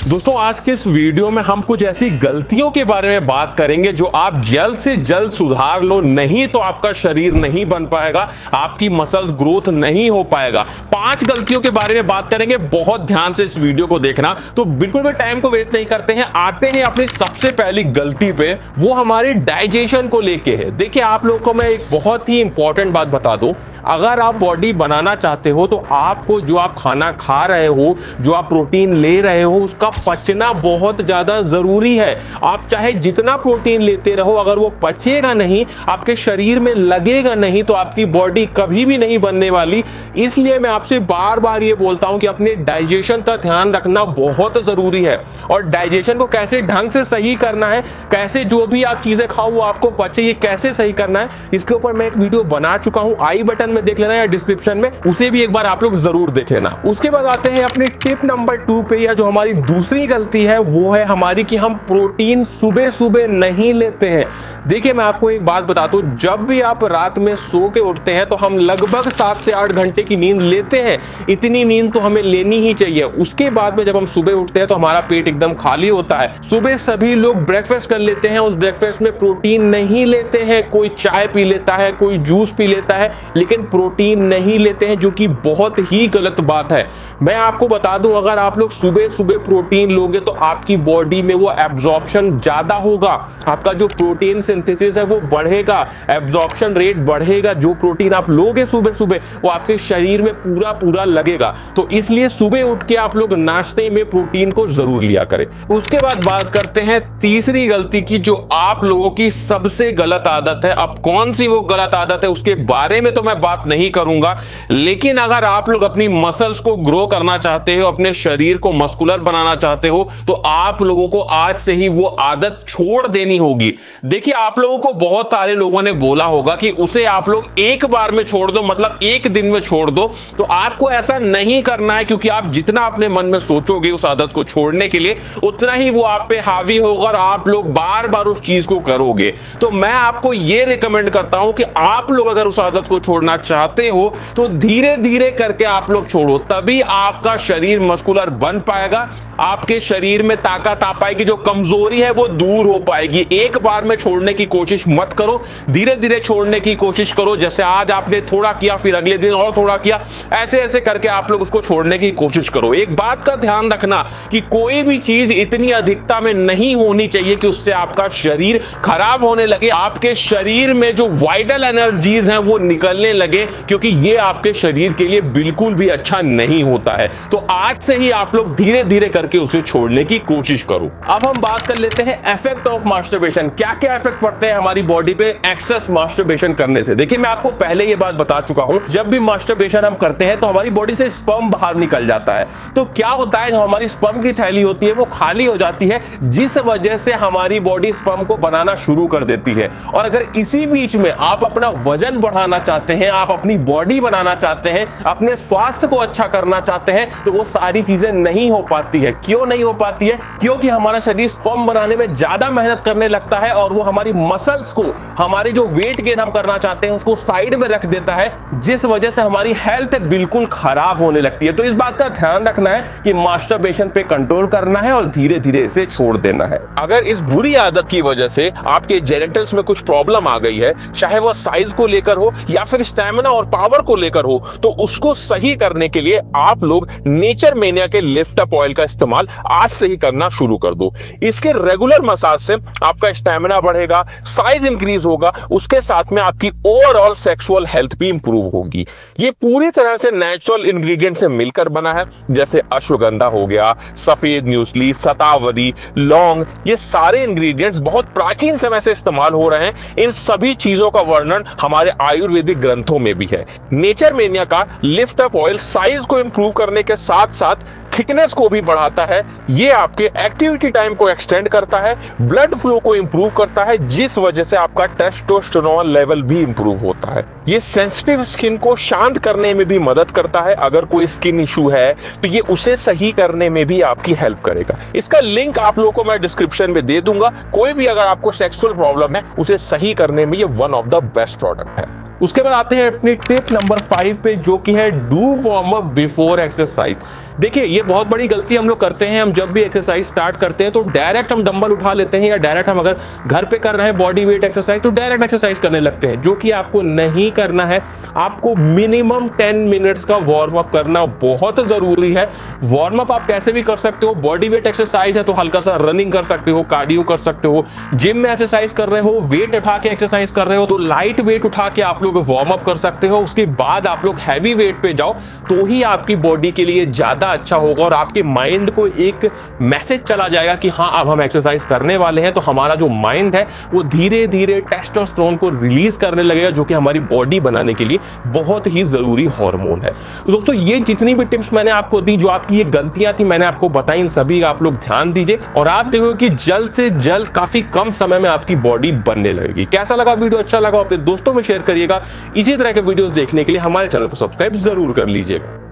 दोस्तों आज के इस वीडियो में हम कुछ ऐसी गलतियों के बारे में बात करेंगे जो आप जल्द से जल्द सुधार लो, नहीं तो आपका शरीर नहीं बन पाएगा, आपकी मसल्स ग्रोथ नहीं हो पाएगा। 5 गलतियों के बारे में बात करेंगे, बहुत ध्यान से इस वीडियो को देखना। तो बिल्कुल भी टाइम को वेस्ट नहीं करते हैं, आते हैं अपनी सबसे पहली गलती पे। वो हमारी डाइजेशन को लेके है। देखिए आप लोगों को मैं एक बहुत ही इंपॉर्टेंट बात बता दूं, अगर आप बॉडी बनाना चाहते हो तो आपको जो आप खाना खा रहे हो, जो आप प्रोटीन ले रहे हो, उसका पचना बहुत ज्यादा जरूरी है। आप चाहे जितना प्रोटीन लेते रहो, अगर वो पचेगा नहीं, आपके शरीर में लगेगा नहीं, तो आपकी बॉडी कभी भी नहीं बनने वाली। इसलिए मैं आपसे बार बार ये बोलता हूं कि अपने डाइजेशन का ध्यान रखना बहुत जरूरी है। और डाइजेशन को कैसे ढंग से सही करना है, कैसे जो भी आप चीजें खाओ वो आपको पचे, ये कैसे सही करना है, इसके ऊपर मैं एक वीडियो बना चुका हूं, आई बटन में देख लेना या डिस्क्रिप्शन में, उसे भी एक बार आप लोग जरूर देख लेना। उसके बाद आते हैं अपनी टिप नंबर 2 पे, या जो हमारी दूसरी गलती है वो है हमारी कि हम प्रोटीन सुबह सुबह नहीं लेते हैं। देखिए मैं आपको एक बात बताता हूं, जब भी आप रात में सो के उठते हैं तो हम लगभग 7 से 8 घंटे की नींद लेते हैं। इतनी नींद तो हमें लेनी ही चाहिए। उसके बाद में जब हम सुबह उठते हैं तो हमारा पेट एकदम खाली होता है। सुबह सभी लोग ब्रेकफास्ट कर लेते हैं, उस ब्रेकफास्ट में प्रोटीन नहीं लेते हैं। कोई चाय पी लेता है, कोई जूस पी लेता है, लेकिन प्रोटीन नहीं लेते हैं, जो कि बहुत ही गलत बात है। मैं आपको बता दूं, अगर आप लोग सुबह सुबह प्रोटीन लोगे तो आपकी बॉडी में वो एब्जॉर्प्शन ज्यादा होगा, आपका जो प्रोटीन सिंथेसिस है वो बढ़ेगा, एब्जॉर्प्शन रेट बढ़ेगा। जो प्रोटीन आप लोगे सुबह सुबह वो आपके शरीर में पूरा पूरा लगेगा। तो इसलिए सुबह उठ के आप लोग नाश्ते में प्रोटीन को जरूर लिया करें। उसके बाद बात करते हैं तीसरी गलती की, जो आप लोगों की सबसे गलत आदत है। अब कौन सी वो गलत आदत है उसके बारे में तो मैं बात नहीं करूंगा, लेकिन अगर आप लोग अपनी मसल्स को ग्रो करना चाहते हो, अपने शरीर को मस्कुलर बनाना चाहते हो, तो आप लोगों को आज से ही वो आदत छोड़ देनी होगी। देखिए आप लोगों को बहुत सारे लोगों ने बोला होगा कि उसे आप लोग एक बार में छोड़ दो, मतलब एक दिन में छोड़ दो। तो आपको ऐसा नहीं करना है, क्योंकि आप जितना अपने मन में सोचोगे उस आदत को छोड़ने के लिए, उतना ही वो आप पे हावी होगा और आप लोग बार बार उस चीज को करोगे। तो मैं आपको ये रिकमेंड करता हूं कि आप लोग अगर उस आदत को छोड़ना चाहते हो तो धीरे धीरे करके आप लोग छोड़ो, तभी आपका शरीर मस्कुलर बन पाएगा, आपके शरीर में ताकत आ पाएगी, जो कमजोरी है वो दूर हो पाएगी। एक बार में छोड़ने की कोशिश मत करो, धीरे धीरे छोड़ने की कोशिश करो। जैसे आज आपने थोड़ा किया, फिर अगले दिन और थोड़ा किया, ऐसे ऐसे करके आप लोग उसको छोड़ने की कोशिश करो। एक बात का ध्यान रखना कि कोई भी चीज इतनी अधिकता में नहीं होनी चाहिए कि उससे आपका शरीर खराब होने लगे, आपके शरीर में जो वाइटल एनर्जीज हैं वो निकलने लगे, क्योंकि ये आपके शरीर के लिए बिल्कुल भी अच्छा नहीं होता है। तो आज से ही आप लोग धीरे धीरे करके उसे छोड़ने की कोशिश करो। अब हम बात कर लेते हैं इफेक्ट ऑफ मास्टरबेशन। क्या क्या इफेक्ट पड़ते हैं हमारी बॉडी पे एक्सेस मास्टरबेशन करने से। देखिए मैं आपको पहले ये बात बता चुका हूं, जब भी मास्टरबेशन हम करते हैं तो हमारी बॉडी से स्पर्म बाहर निकल जाता है। तो क्या होता है, जो हमारी स्पर्म की थैली होती है वो खाली हो जाती है, जिस वजह से हमारी बॉडी स्पर्म को बनाना शुरू कर देती है। और अगर इसी बीच में आप अपना वजन बढ़ाना चाहते हैं, आप अपनी बॉडी बनाना चाहते हैं, अपने स्वास्थ्य को अच्छा करना चाहते हैं, तो वो सारी चीजें नहीं हो पाती है। क्यों नहीं हो पाती है? क्योंकि हमारा शरीर स्पर्म बनाने में ज्यादा मेहनत करने लगता है और वो हमारी मसल्स को, हमारे जो वेट गेन हम करना चाहते हैं उसको साइड में रख देता है, जिस वजह से हमारी हेल्थ बिल्कुल खराब होने लगती है। तो इस बात का ध्यान रखना है कि मास्टरबेशन पे कंट्रोल करना है और धीरे धीरे इसे छोड़ देना है। अगर इस बुरी आदत की वजह से आपके जेनिटल्स में कुछ प्रॉब्लम आ गई है, चाहे वह साइज को लेकर हो या फिर स्टैमिना और पावर को लेकर हो, तो उसको सही करने के लिए आप लोग नेचर मेनिया के लिफ्ट अप ऑयल का इस्तेमाल आज से ही करना शुरू कर दो। इसके रेगुलर मसाज से आपका स्टैमिना बढ़ेगा, साइज इंक्रीज होगा, उसके साथ में आपकी ओवरऑल सेक्सुअल हेल्थ भी इंप्रूव होगी। ये पूरी तरह से नेचुरल इंग्रेडिएंट से मिलकर बना है, जैसे अश्वगंधा हो गया, सफेद न्यूसली, शतावरी, लौंग, ये सारे इंग्रेडिएंट्स बहुत प्राचीन समय से इस्तेमाल हो रहे हैं। इन सभी चीजों का वर्णन हमारे आयुर्वेदिक ग्रंथों में भी है। नेचर मेनिया का लिफ्ट अप ऑयल साइज को इंप्रूव करने के साथ साथ थिकनेस को भी बढ़ाता है। ये आपके एक्टिविटी टाइम को एक्सटेंड करता है, ब्लड फ्लो को इंप्रूव करता है, जिस वजह से आपका टेस्टोस्टेरोन लेवल भी इंप्रूव होता है। ये सेंसिटिव स्किन को शांत करने में भी मदद करता है। अगर कोई स्किन इशू है तो ये उसे सही करने में भी आपकी हेल्प करेगा। इसका लिंक आप लोगों को मैं डिस्क्रिप्शन में दे दूंगा। कोई भी अगर आपको सेक्सुअल प्रॉब्लम है उसे सही करने में ये one of the best product है। उसके बाद आते हैं अपनी टिप नंबर 5 पे, जो कि है do warm up before exercise. देखिए ये बहुत बड़ी गलती हम लोग करते हैं। हम जब भी एक्सरसाइज स्टार्ट करते हैं तो डायरेक्ट हम डंबल उठा लेते हैं, या डायरेक्ट हम अगर घर पे कर रहे हैं बॉडी वेट एक्सरसाइज तो डायरेक्ट एक्सरसाइज करने लगते हैं, जो कि आपको नहीं करना है। आपको मिनिमम 10 मिनट्स का वार्म अप करना बहुत जरूरी है। वार्म अप आप कैसे भी कर सकते हो, बॉडी वेट एक्सरसाइज है तो हल्का सा रनिंग कर सकते हो, कार्डियो कर सकते हो, जिम में एक्सरसाइज कर रहे हो, वेट उठा के एक्सरसाइज कर रहे हो तो लाइट वेट उठा के आप लोग वार्म अप कर सकते हो। उसके बाद आप लोग हैवी वेट पे जाओ तो ही आपकी बॉडी के लिए ज्यादा अच्छा होगा, और आपके माइंड को एक मैसेज चला जाएगा कि हाँ अब हम एक्सरसाइज करने वाले हैं। तो हमारा जो माइंड है वो धीरे धीरे टेस्टोस्टेरोन को रिलीज करने लगेगा, जो कि हमारी बॉडी बनाने के लिए बहुत ही जरूरी हार्मोन है। तो दोस्तों ये जितनी भी टिप्स मैंने आपको दी, जो आपकी ये गलतियां थी मैंने आपको बताई, इन सभी आप लोग ध्यान दीजिए और आप देखोगे कि जल्द से जल्द काफी कम समय में आपकी बॉडी बनने लगेगी। कैसा लगा वीडियो? अच्छा लगा अपने दोस्तों में शेयर करिएगा। इसी तरह के वीडियोस देखने के लिए हमारे चैनल को सब्सक्राइब जरूर कर लीजिएगा।